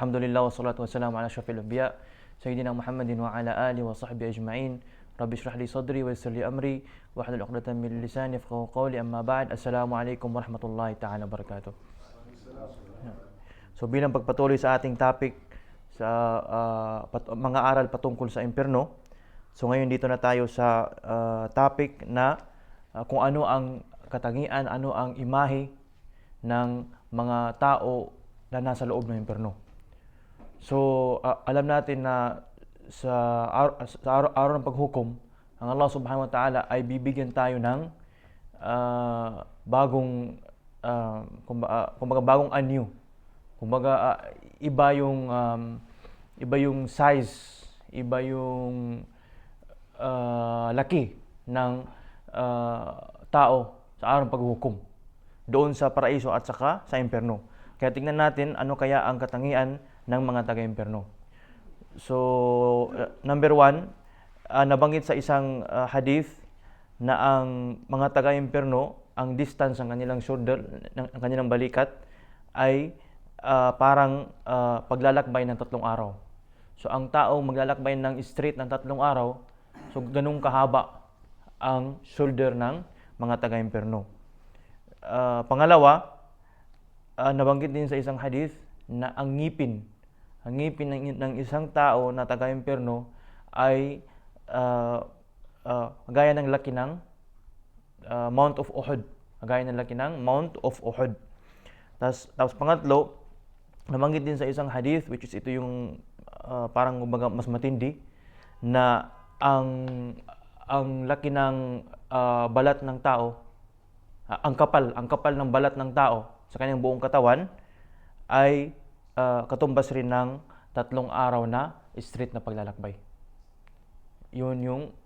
Alhamdulillah wassalatu wassalamu ala asyrafil anbiya sayyidina Muhammadin wa ala alihi wa sahbihi ajma'in. Rabbi shrah li sadri wa yassir li amri wa hlul 'uqdatam min lisani yafqahu qawli. Amma ba'd. Assalamu alaikum warahmatullahi ta'ala wabarakatuh. So bilang pagpatuloy sa ating topic sa mga aral patungkol sa impyerno. So ngayon dito na tayo sa topic na kung ano ang katangian, ano ang imahe ng mga tao na nasa loob ng impyerno. So, alam natin na sa araw ng paghukom, ang Allah subhanahu wa ta'ala ay bibigyan tayo ng kumbaga bagong anyo. Kumbaga iba yung size, iba yung laki ng tao sa araw ng paghukom doon sa paraiso at saka sa impyerno. Kaya tingnan natin ano kaya ang katangian ng mga taga-impyerno. So, number one, nabanggit sa isang hadith na ang mga taga-impyerno, ang distance ng kanilang shoulder, ng kanilang balikat, ay parang paglalakbay ng 3 araw. So, ang tao maglalakbay ng straight ng 3 araw, so ganun kahaba ang shoulder ng mga taga-impyerno. Pangalawa, nabanggit din sa isang hadith na ang ngipin ng isang tao na taga-impyerno ay gaya ng laki ng Mount of Uhud. Gaya ng laki ng Mount of Uhud. Tapos pangatlo, nabanggit din sa isang hadith, which is ito yung parang mas matindi, na ang laki ng balat ng tao, ang kapal ng balat ng tao sa kanyang buong katawan ay katumbas rin ng 3 araw na straight na paglalakbay. Yun yung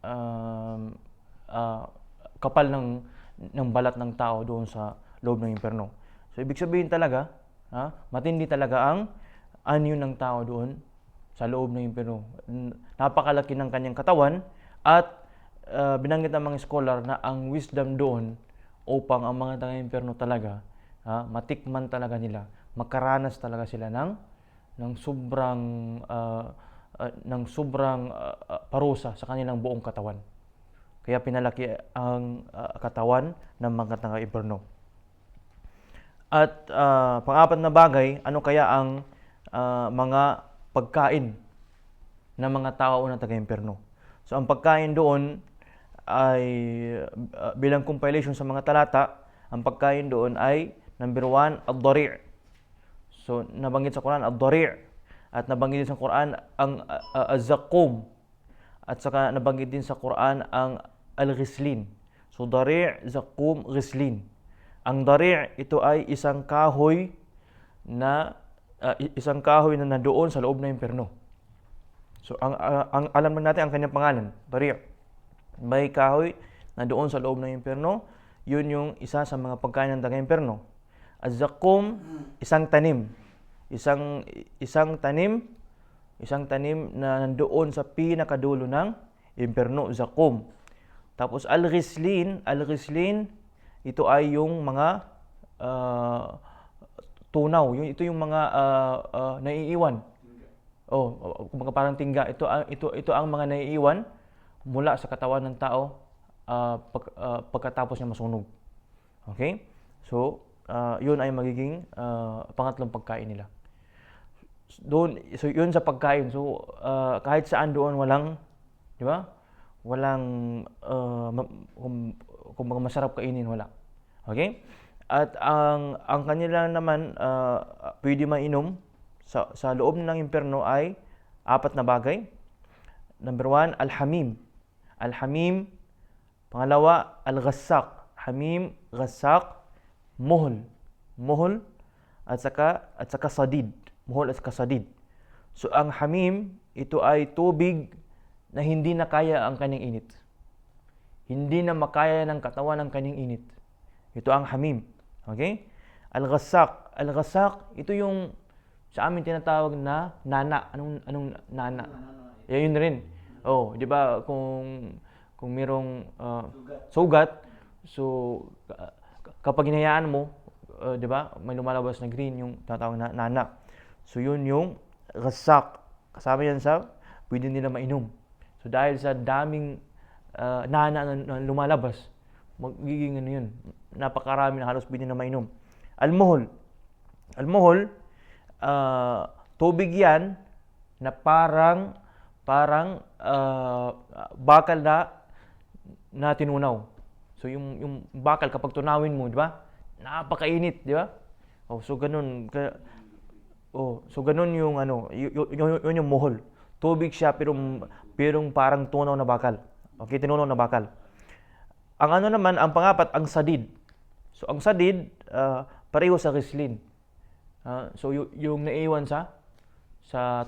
kapal ng balat ng tao doon sa loob ng impyerno. So ibig sabihin talaga, matindi talaga ang anyo ng tao doon sa loob ng impyerno. Napakalaki ng kanyang katawan at binanggit ng mga scholar na ang wisdom doon upang ang mga taga-impyerno talaga matikman talaga nila, makaranas talaga sila ng sobrang parusa sa kanilang buong katawan. Kaya pinalaki ang katawan ng mga taga-impyerno. At pang-apat na bagay, ano kaya ang mga pagkain ng mga tao na taga-impyerno? So ang pagkain doon ay bilang compilation sa mga talata, ang pagkain doon ay number 1, ad-dari'. So nabanggit sa Quran ad-dari', at nabanggit din sa Quran ang az-zaqqum, at saka nabanggit din sa Quran ang al-ghislin. So dari', zaqqum, ghislin. Ang dari' ito ay isang kahoy na nandoon sa loob ng impyerno. So ang alam natin ang kanyang pangalan, dari'. May kahoy na doon sa loob ng impyerno. Yun yung isa sa mga pagkain ng taga-impyerno. Az-zaqqum, isang tanim na nandoon sa pinakadulo ng impyerno, zaqqum. Tapos al-ghislin, ito ay yung mga tunaw. Ito yung mga naiiwan. Kumbaga parang tingga. Ito ang mga naiiwan mula sa katawan ng tao pagkatapos niya masunog. Okay? So, yun ay magiging pangatlong pagkain nila. So yun sa pagkain. So kahit saan doon walang, di ba? Walang kumbaga masarap kainin, wala. Okay? At ang kanila naman pwede mainom sa loob ng impyerno ay 4 na bagay. Number 1, al-hamim. Al-hamim. Pangalawa, al-ghassaq. Hamim, ghassaq, muhl, at saka sadid. Muhl at saka sadid. So ang hamim, ito ay tubig na hindi na kaya ang kanyang init. Hindi na makaya ng katawan ng kanyang init. Ito ang hamim. Okay? Al-ghassaq, ito yung sa amin tinatawag na nana. Anong nana? Yun rin. Di ba kung mayroong sugat, so kapag hinayaan mo, 'di ba? May lumalabas na green yung tatawag na nana. So yun yung gasak. Kasama yan sa pwede nila mainom. So dahil sa daming nana na lumalabas, magiging ano yun, napakarami na halos pwede na mainom. Alcohol. Alcohol, tubig yan na parang bakal na tinunaw. So yung bakal kapag tunawin mo, di ba? Napakainit, di ba? So ganun yung ano, yun yung mohol. Tubig siya pero parang tunaw na bakal. Okay, tinunaw na bakal. Ang ano naman, ang pangapat, ang sadid. So ang sadid, pareho sa Riesling. So yung naiwan sa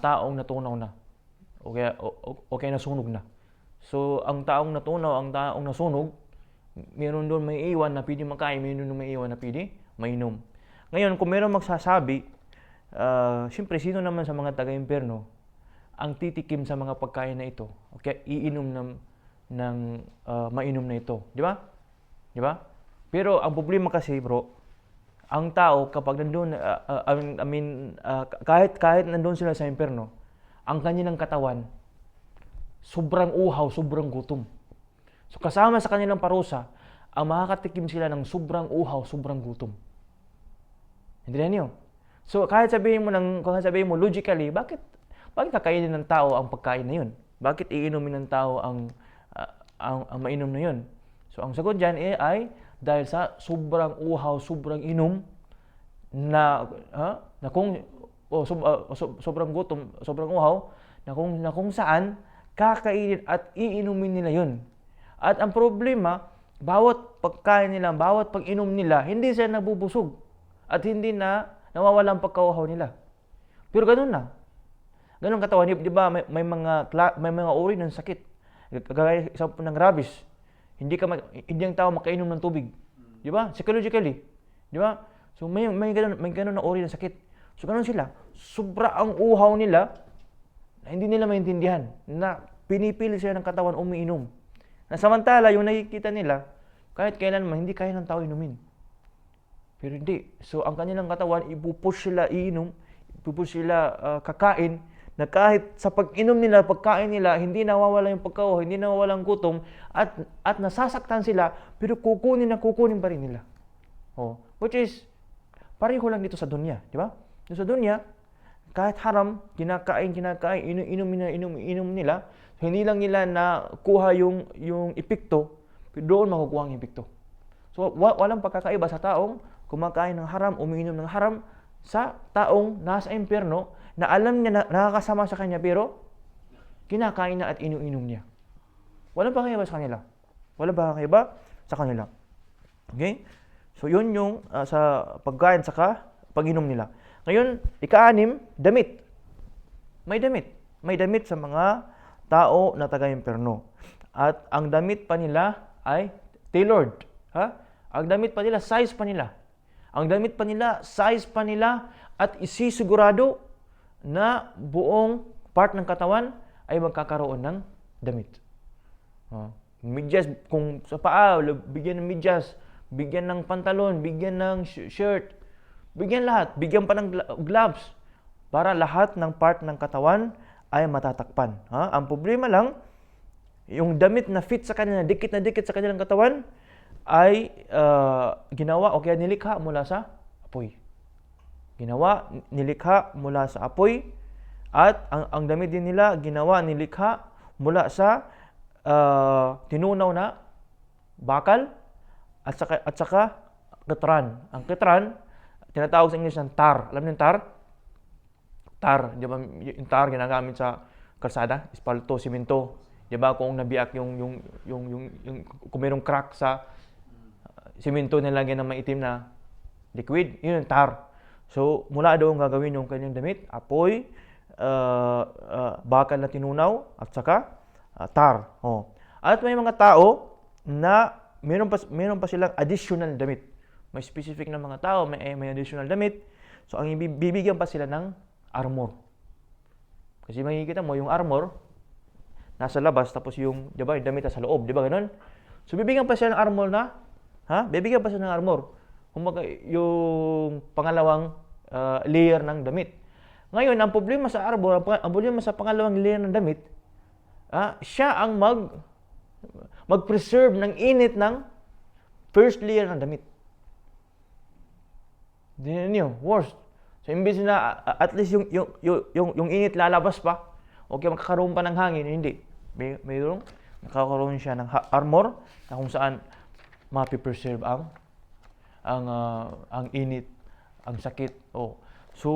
taong natunaw na. Okay, nasunog na. So ang taong natunaw, ang taong nasunog, meron doon may iwan na pwede makain, meron doon may iwan na pwede mainom. Ngayon, kung meron magsasabi, siyempre, sino naman sa mga taga-impyerno ang titikim sa mga pagkain na ito? Okay, iinom ng mainom na ito. Di ba? Di ba? Pero ang problema kasi, bro, ang tao kapag nandoon, kahit nandoon sila sa impyerno, ang kanilang katawan, sobrang uhaw, sobrang gutom. So kasama sa kanilang parusa, ang makakatikim sila ng sobrang uhaw, sobrang gutom. Hindi niyo? So kahit sabihin mo logically, bakit kakainin ng tao ang pagkain na 'yun? Bakit iinumin ng tao ang mainom na 'yun? So ang sagot diyan ay dahil sa sobrang uhaw, sobrang inom na sobrang gutom, sobrang uhaw na kung saan kakainin at iinumin nila 'yun. At ang problema, bawat pagkain nila, bawat pag-inom nila, hindi sila nabubusog at hindi na nawawala ang pagkauhaw nila. Pero ganun na. Ganun katawan, di ba? May mga uri ng sakit. Kagaya ng rabies. Hindi ang tao makainom ng tubig. Di ba? Psychologically. Di ba? So may ganun na uri ng sakit. So ganun sila. Sobra ang uhaw nila na hindi nila maintindihan na pinipili sila ng katawan umiinom. Na samantala, yung nakikita nila, kahit kailanman, hindi kaya ng tao inumin. Pero hindi. So, ang kanilang katawan, ipupush sila iinom, ipupush sila kakain, na kahit sa pag-inom nila, pagkain nila, hindi nawawala yung pagkauhaw, hindi nawawala ang gutom, at nasasaktan sila, pero kukunin pa rin nila. Which is, pareho lang dito sa dunya, di ba? Dito sa dunya, kahit haram, kinakain, inom nila, so hindi lang nila nakuha yung epekto, pero doon makukuha ang epekto. So, walang pagkakaiba sa taong kumakain ng haram, umiinom ng haram, sa taong nasa impyerno, na alam niya na nakakasama sa kanya, pero kinakain na at inom niya. Walang pagkakaiba sa kanila. Walang pagkakaiba sa kanila. Okay? So, yun yung sa pagkain, saka pag-inom nila. Ngayon, ika-6, damit. May damit. May damit sa mga tao na taga-impyerno. At ang damit pa nila ay tailored. Ang damit pa nila, size pa nila. Ang damit pa nila, size pa nila, at isisigurado na buong part ng katawan ay magkakaroon ng damit. Medyas, kung sa paa, bigyan ng medyas, bigyan ng pantalon, bigyan ng shirt, bigyan lahat, bigyan pa ng gloves para lahat ng part ng katawan ay matatakpan. Ang problema lang, yung damit na fit sa kanila, dikit na dikit sa kanilang katawan, ay ginawa o kaya nilikha mula sa apoy. Ginawa, nilikha mula sa apoy, at ang damit din nila, ginawa, nilikha mula sa tinunaw na bakal at saka ketran. Ang ketran, tinatawag sa English ng tar. Alam niyo yung tar? Tar, di ba? Yung tar ginagamit sa kalsada, espalto, simento. Di ba? Kung nabiyak yung kung mayroong crack sa simento, nilagyan ng maitim na liquid, yun yung tar. So, mula doon gagawin yung kanyang damit, apoy, bakal na tinunaw, at saka tar. At may mga tao na meron pa silang additional damit. May specific na mga tao, may additional damit. So, ang bibigyan pa sila ng armor. Kasi makikita mo, yung armor, nasa labas, tapos yung damit nasa loob. Di ba ganun? So, bibigyan pa sila ng armor na, bibigyan pa sila ng armor. Kumbaga, yung pangalawang layer ng damit. Ngayon, ang problema sa arbor, ang problema sa pangalawang layer ng damit, siya ang mag-preserve ng init ng first layer ng damit. Hindi niyo, worst. So, imbis na at least yung init lalabas pa, okay, magkakaroon pa ng hangin, hindi. Mayroong nakakaroon siya ng armor na kung saan mapipreserve ang init, ang sakit. So,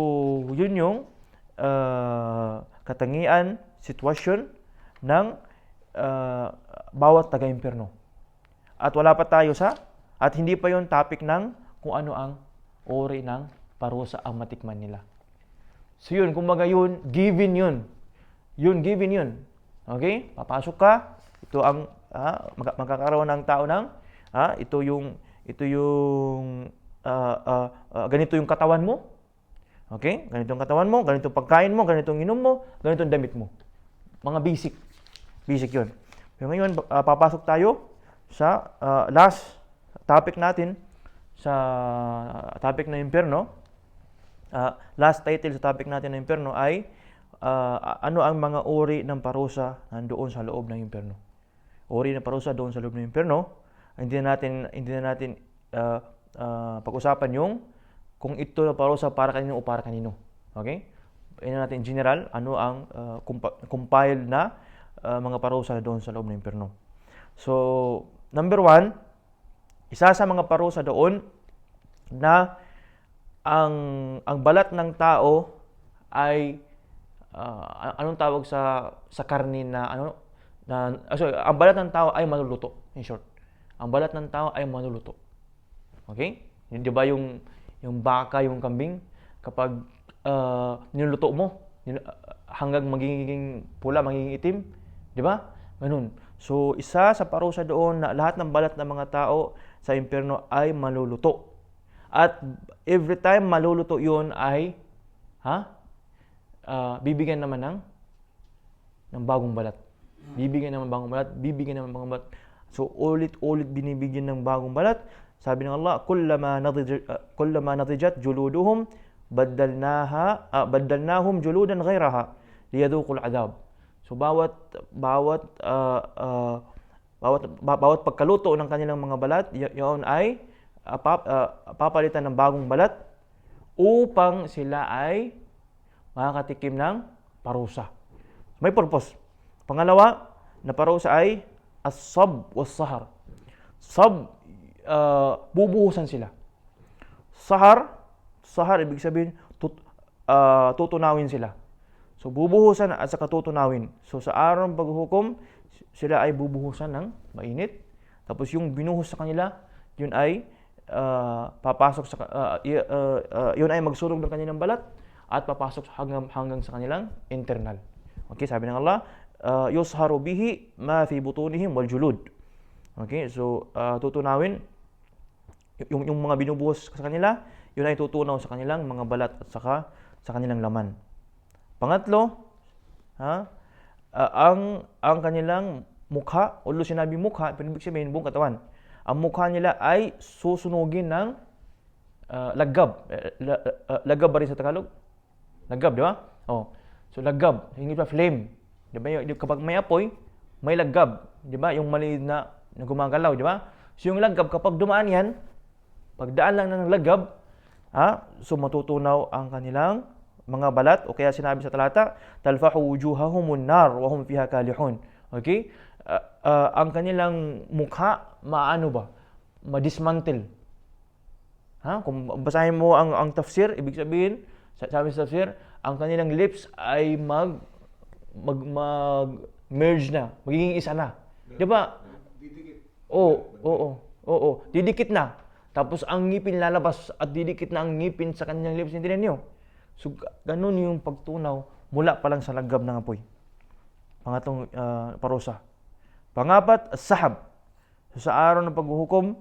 yun yung katangian, sitwasyon ng bawat taga-impyerno. At wala pa tayo at hindi pa yung topic ng kung ano ang uri ng parusa ang matikman nila. So yun, kumbaga yun, given yun. Yun, given yun. Okay? Papasok ka, ito ang magkakaroon ng tao ng ganito yung katawan mo. Okay? Ganito yung katawan mo, ganito yung pagkain mo, ganito yung inom mo, ganito yung damit mo. Mga basic. Basic yun. Pero ngayon, papasok tayo sa last topic natin, sa topic na impyerno. Last title sa topic natin na impyerno ay ano ang mga uri ng parusa nandoon sa loob ng impyerno. Uri ng parusa doon sa loob ng impyerno. Hindi na natin pag-usapan yung kung ito na parusa para kanino o para kanino. Okay? Hindi natin in general ano ang compiled na mga parusa na doon sa loob ng impyerno. So, number 1, isa sa mga parusa doon na ang balat ng tao ay anong tawag sa karne na ang balat ng tao ay maluluto, in short. Ang balat ng tao ay maluluto. Okay? Hindi ba yung baka, yung kambing, kapag niluluto mo hanggang magiging pula, magiging itim, di ba? Ganun. So, isa sa parusa doon na lahat ng balat ng mga tao sa impyerno ay maluluto. At every time maluluto yun ay bibigyan naman ng bagong balat. Bibigyan naman bagong balat. So, ulit-ulit binibigyan ng bagong balat. Sabi ng Allah, kullama nadijat juluduhum baddalnahum juludan ghayraha liyadhuqul adab. So bawat pagkaluto ng kanilang mga balat, yun ay papalitan ng bagong balat upang sila ay makakatikim ng parusa. May purpose. Pangalawa na parusa ay as-sab was-sahar. Sab, bubuhusan sila. Sahar ibig sabihin tutunawin sila. So bubuhusan at saka tutunawin. So sa araw ng paghuhukom, sila ay bubuhusan ng mainit. Tapos yung binuhos sa kanila, yun ay papasok sa yun ay magsunog ng kanilang balat at papasok hanggang sa kanilang internal. Okay, sabi ng Allah, yusharu bihi ma fi butunihim wal julud. Okay, so tutunawin yung mga binubuhos sa kanila, yun ay tutunaw sa kanilang mga balat at saka sa kanilang laman. Pangatlo, ang kanilang mukha, although sinabi mukha, pero ibig sabihin buong katawan. Ang mukha nila ay susunugin ng laggab. Laggab ba rin sa Tagalog? Laggab, di ba? So laggab, hindi pa flame. Di ba? Kapag may apoy, may laggab. Di ba? Yung maliit na gumagalaw, di ba? So yung laggab, kapag dumaan yan, pagdaan lang ng laggab, so matutunaw ang kanilang mga balat, o kaya sinabi sa talata, talfahu wujuhahumun nar wa hum fiha kalihun. Okay? Ang kanilang mukha, ma-dismantle. Kung basahin mo ang tafsir, ibig sabihin, sabi sa tafsir, ang kanilang lips ay mag-merge na, magiging isa na. Di ba? Didikit. Oo. Didikit na. Tapos ang ngipin lalabas at didikit na ang ngipin sa kanyang lips. Hindi niyo. So, ganun yung pagtunaw mula pa lang sa laggab ng apoy. Pangatong parusa. Pangapat, sahab. So, sa araw ng paghuhukom,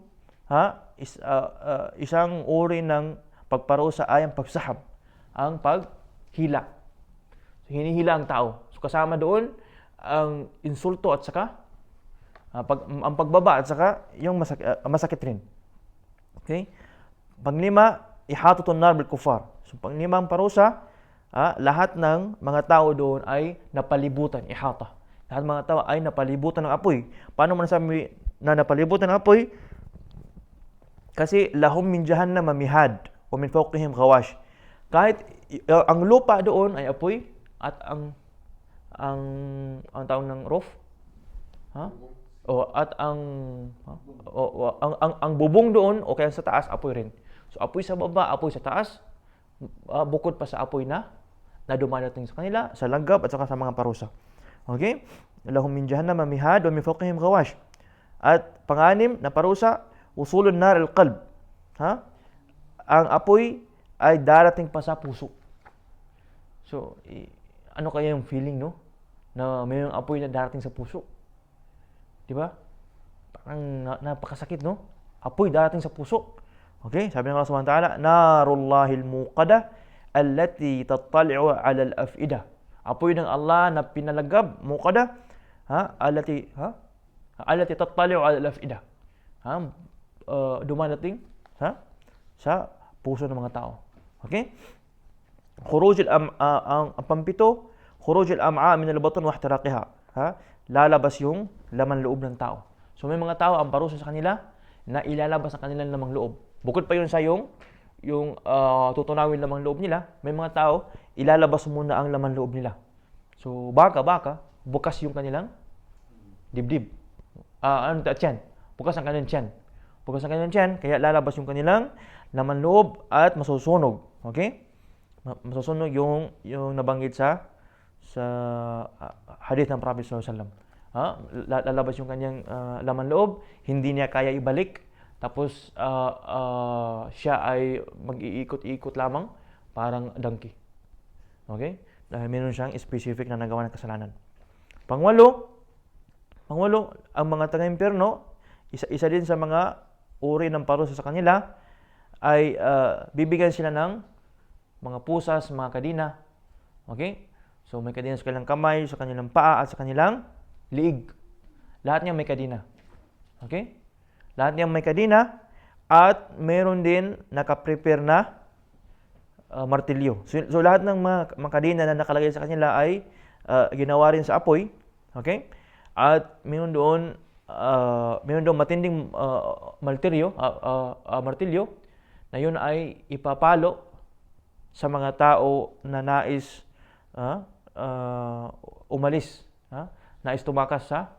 isang uri ng pagparusa ay ang pagsahab. Ang paghila. So, hinihila ang tao. So, kasama doon ang insulto at saka ang pagbaba at saka yung masakit rin. Okay? Panglima, ihatatun nar bil kufar. So, panglimang parusa, lahat ng mga tao doon ay napalibutan, ihata. Lahat ng mga tao ay napalibutan ng apoy. Paano mo nasabi na napalibutan ng apoy? Kasi lahum min jahannam mihad wa min fawqihim ghawash. Kahit ang lupa doon ay apoy at ang tawag ng roof, at ang bubong doon o kaya sa taas apoy rin. So apoy sa baba, apoy sa taas, bukod pa sa apoy na dumadating sa kanila, sa langgam at saka sa mga parusa. Okay? Lahum min jahannam mihad wa min fawqihim ghawash. At panganim na parusa, usulun nar al-qalb. Ang apoy ay darating pa sa puso. So, ano kaya yung feeling, no? Na mayroong apoy na darating sa puso. Di ba? Parang napakasakit, no? Apoy darating sa puso. Okay? Sabi ng Allah Subhanahu wa ta'ala, narullahil muqada allati tattali'u 'ala al-af'ida. Apoy ng Allah na pinalagab, muqada, allati tattali'u 'ala al-af'ida. Dumadating sa puso ng mga tao. Okay? Khuruj ang pampito, khuruj al-am'a min al-batn wa ihtiraqiha. Lalabas yung laman loob ng tao. So may mga tao ang parusa sa kanila na ilalabas ang kanilang lamang loob. Bukod pa yun sa yung tutunawin lamang loob nila, may mga tao ilalabas muna ang laman loob nila. So baka bukas yung kanilang dibdib. Tiyan. Bukas ang kanilang tiyan. Bukas ang kanilang tiyan, kaya lalabas yung kanilang laman loob at masusunog. Okay? Masusunog yung nabanggit sa hadith ng Prophet sallallahu alaihi wasallam. Lalabas yung kanyang laman loob, hindi niya kaya ibalik, tapos siya ay mag-iikot-ikot lamang parang donkey. Okay? Dahil meron siyang specific na nagawa ng kasalanan. Pangwalo, ang mga taga-impyerno, isa din sa mga uri ng parusa sa kanila ay bibigyan sila ng mga pusas, mga kadina. Okay? So may kadina sa kanilang kamay, sa kanilang paa at sa kanilang liig. Lahat niya may kadina. Okay? Lahat niya may kadina at meron din nakaprepare na martilyo. So lahat ng mga kadina na nakalagay sa kanila ay ginawa rin sa apoy. Okay? At meron doon matinding martilyo na yun ay ipapalo sa mga tao na nais umalis, nais tumakas sa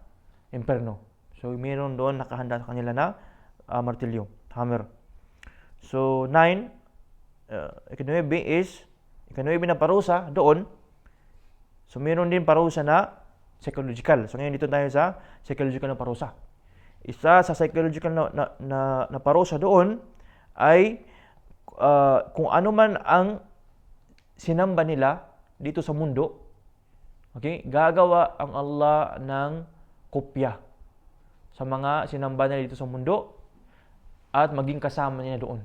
impyerno. So meron doon nakahanda sa kanila na martilyo, hammer. So 9, ikanuebe na parusa doon. So meron din parusa na psychological. So ngayon dito tayo sa psychological na parusa. Isa sa psychological na parusa doon ay kung ano man ang sinamba nila dito sa mundo, okay, gagawa ang Allah ng kopya sa mga sinamba nila dito sa mundo at maging kasama niya doon.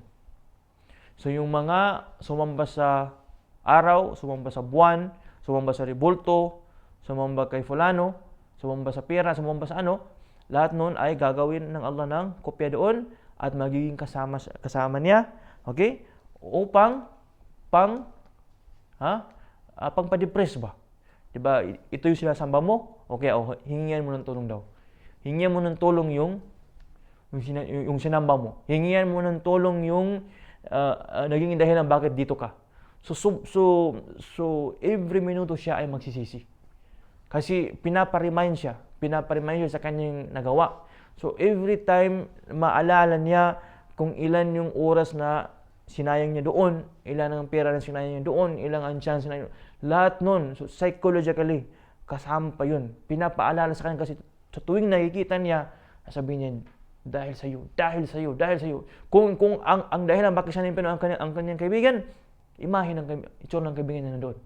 So yung mga sumamba sa araw, sumamba sa buwan, sumamba sa rebulto, sumamba kay fulano, sumamba sa pera, sumamba sa lahat noon ay gagawin ng Allah ng kopya doon at magiging kasama niya, okay? Upang pang-depress ba? 'Di ba? Ito yung sinasamba mo. Okay, hingian mo ng tulong daw. Hingian mo ng tulong yung sinamba mo. Hingian mo ng tulong yung naging dahilan bakit dito ka. So every minuto siya ay magsisisi. Kasi pinapa-remind siya sa kanyang nagawa. So every time maalala niya kung ilan yung oras na sinayang niya doon, ilan ang pera na sinayang niya doon, ilang ang chance na lahat nun, so psychologically, kasama pa yun. Pinapaalala sa kanya kasi sa tuwing nakikita niya, sasabihin niya, dahil sa iyo. Kung ang dahilan bakit siya nimpino ang kanyang kaibigan, imahe ng itsura ng kaibigan niya na doon.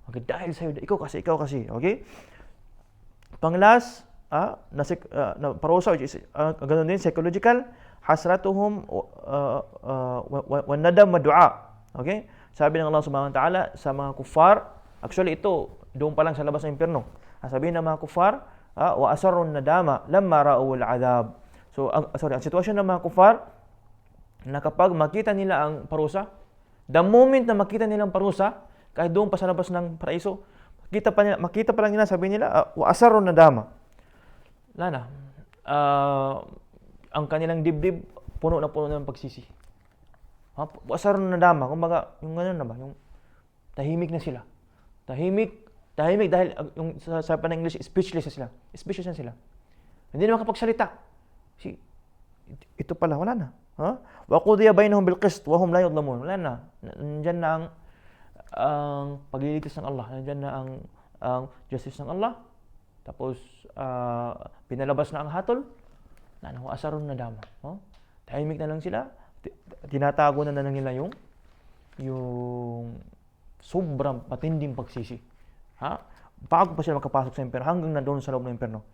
Okay, dahil sa iyo, ikaw kasi. Okay? Panglas, na parusa, which is ganun din, psychological, hasratuhum wa nadam wa du'a. Okay? Sabi ng Allah Subhanahu wa ta'ala sa mga kuffar, actually ito doon pa lang sa labas ng impyerno. Sabihin ng mga kuffar, wa asarrun nadama lamma ra'u al-'adab. So ang sitwasyon ng mga kuffar na kapag makita nila ang parusa, the moment na makita nila ang parusa, Kahit doon pa sa labas ng paraiso, makita pa lang nila, sabi nila, wa asarun nadama. Wala na. Ang kanilang dibdib, puno na puno ng pagsisi. Wa asarun nadama. Kumbaga, yung gano'n na ba? Yung tahimik na sila. Tahimik dahil yung sa English, speechless na sila. Speechless na sila. Hindi na makapagsalita. Ito pala, wala na. Wa qudiya bainahum bil qist wa hum la yudlamun. Wala na. Nandiyan na ang paglilitis ng Allah. Nandiyan na ang justice ng Allah. Tapos pinalabas na ang hatol. Wa asarun nadama. Tahimik na lang sila. Tinatago na lang nila yung sobrang patinding pagsisi. Bago pa sila makapasok sa impyerno, hanggang na doon sa loob ng impyerno.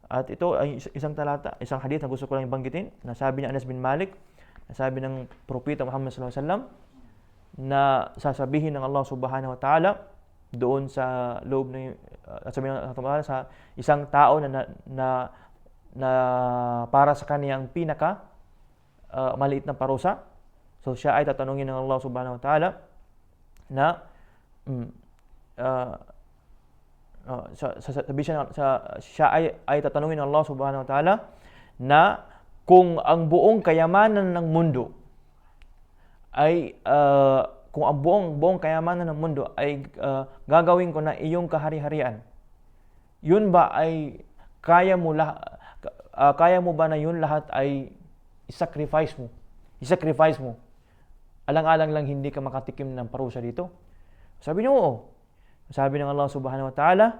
At ito ay isang hadith na gusto ko lang banggitin. Nasabi ni Anas bin Malik, nasabi ng propeta Muhammad sallallahu alaihi wasallam, na sasabihin ng Allah subhanahu wa ta'ala doon sa loob ng sabihin ng Allah sa isang tao na para sa kaniyang pinaka maliit na parusa. So siya ay tatanungin ng Allah subhanahu wa ta'ala na siya ay tatanungin ng Allah subhanahu wa ta'ala na kung ang buong kayamanan ng mundo ay gagawin ko na iyong kahari-harian, yun ba ay kaya mo ba na yun lahat ay i-sacrifice mo alang-alang lang hindi ka makatikim ng parusa dito? Sabi niyo, oo. Sabi ng Allah subhanahu wa ta'ala,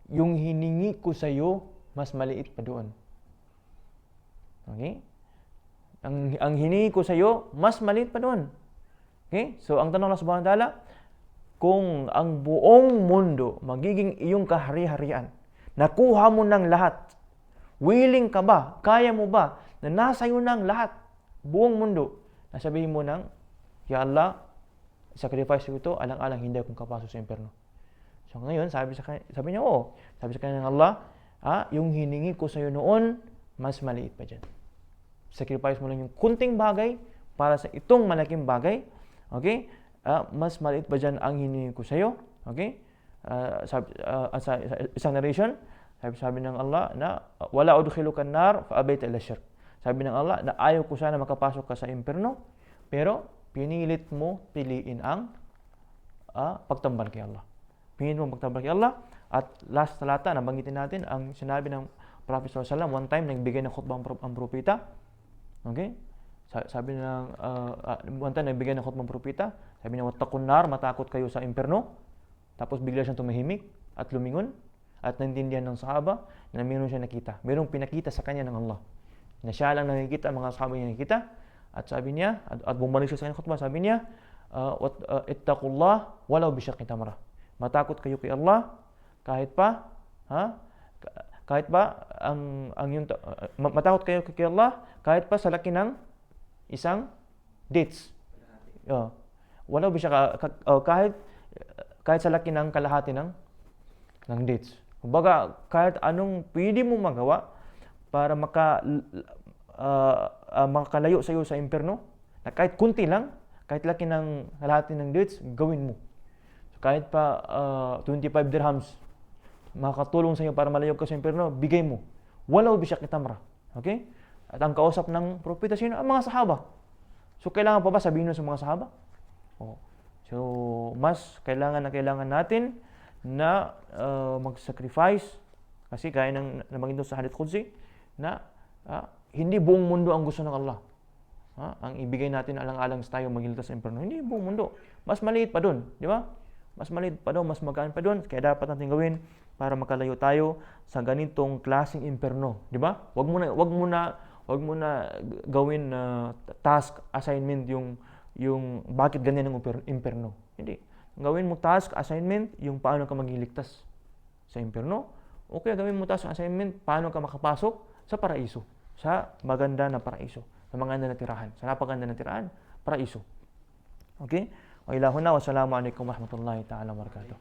yung hiningi ko sa iyo, mas maliit pa doon. Okay? Ang hiningi ko sa iyo, mas maliit pa doon. Okay? So, ang tanong ng Allah subhanahu wa ta'ala, kung ang buong mundo magiging iyong kahari-harian, nakuha mo ng lahat, willing ka ba, kaya mo ba, na nasa iyo ng lahat, buong mundo, nasabihin mo ng, Ya Allah, sacrifice ko ito, alang-alang hindi akong kapasok sa impyerno. So ngayon, sabi niya, oo. Sabi sa kanya ng Allah, yung hiningi ko sa iyo noon, mas maliit pa dyan. Sacrifice mo lang yung kunting bagay para sa itong malaking bagay. Okay? Mas maliit pa dyan ang hiningi ko sa iyo. Okay? Sa isang narration, sabi ng Allah na, wala udkhiluka an-nar fa abaita illa shirk. Sabi ng Allah na ayaw ko sana makapasok ka sa impyerno, pero pinilit mo piliin ang pagtambal kay Allah. Pinilit mo pagtambal kay Allah. At last talata, nabanggitin natin ang sinabi ng Prophet sallallahu alaihi wasallam, one time nagbigay ng khutbah ang propeta. Okay? Sabi ng one time nagbigay ng khutbah ang propeta. Sabi niya, wattaqun nar, matakot kayo sa impyerno. Tapos bigla siyang tumahimik at lumingon at naintindihan ng sahaba na mayroon siya nakita. Mayroong pinakita sa kanya ng Allah. Na siya lang nakikita, mga sahaba niya nakikita. At sabi niya, at bumalik siya sa kanyang khutbah, sabi niya, ittaqullah walau bishaqqi tamrah. Matakot kayo kay Allah kahit pa matakot kayo kay Allah kahit pa sa laki ng isang dates. Walau bishaqqi kahit sa laki ng kalahati ng dates. Kumbaga, kahit anong pwede mo magawa para makalayo sa iyo sa impyerno, na kahit kunti lang, kahit laki ng kalahati ng dates, gawin mo. So, kahit pa 25 dirhams, makakatulong sa iyo para malayo ka sa impyerno, bigay mo. Walau bishaqqi tamrah. Okay? At ang kausap ng propeta, sino? Ang mga sahaba. So, kailangan pa ba sabihin sa mga sahaba? So, mas kailangan natin na mag-sacrifice, kasi kaya ng nabanggit sa Hadith Qudsi, na hindi buong mundo ang gusto ng Allah. Ang ibigay natin alang-alang sa tayo magligtas sa impyerno. Hindi buong mundo. Mas maliit pa doon, di ba? Mas maliit pa doon, mas magaan pa doon. Kaya dapat natin gawin para makalayo tayo sa ganitong klaseng impyerno, di ba? Wag mo na gawin task assignment yung bakit ganyan ang impyerno. Hindi. Gawin mo task assignment yung paano ka magliligtas sa impyerno. O kaya gawin mo task assignment paano ka makapasok sa paraiso. Sa maganda na paraiso, sa maganda na tirahan, sa napaganda na tirahan, paraiso. Okay? Wa ilahuna wa salamu alaikum warahmatullahi ta'ala wabarakatuh.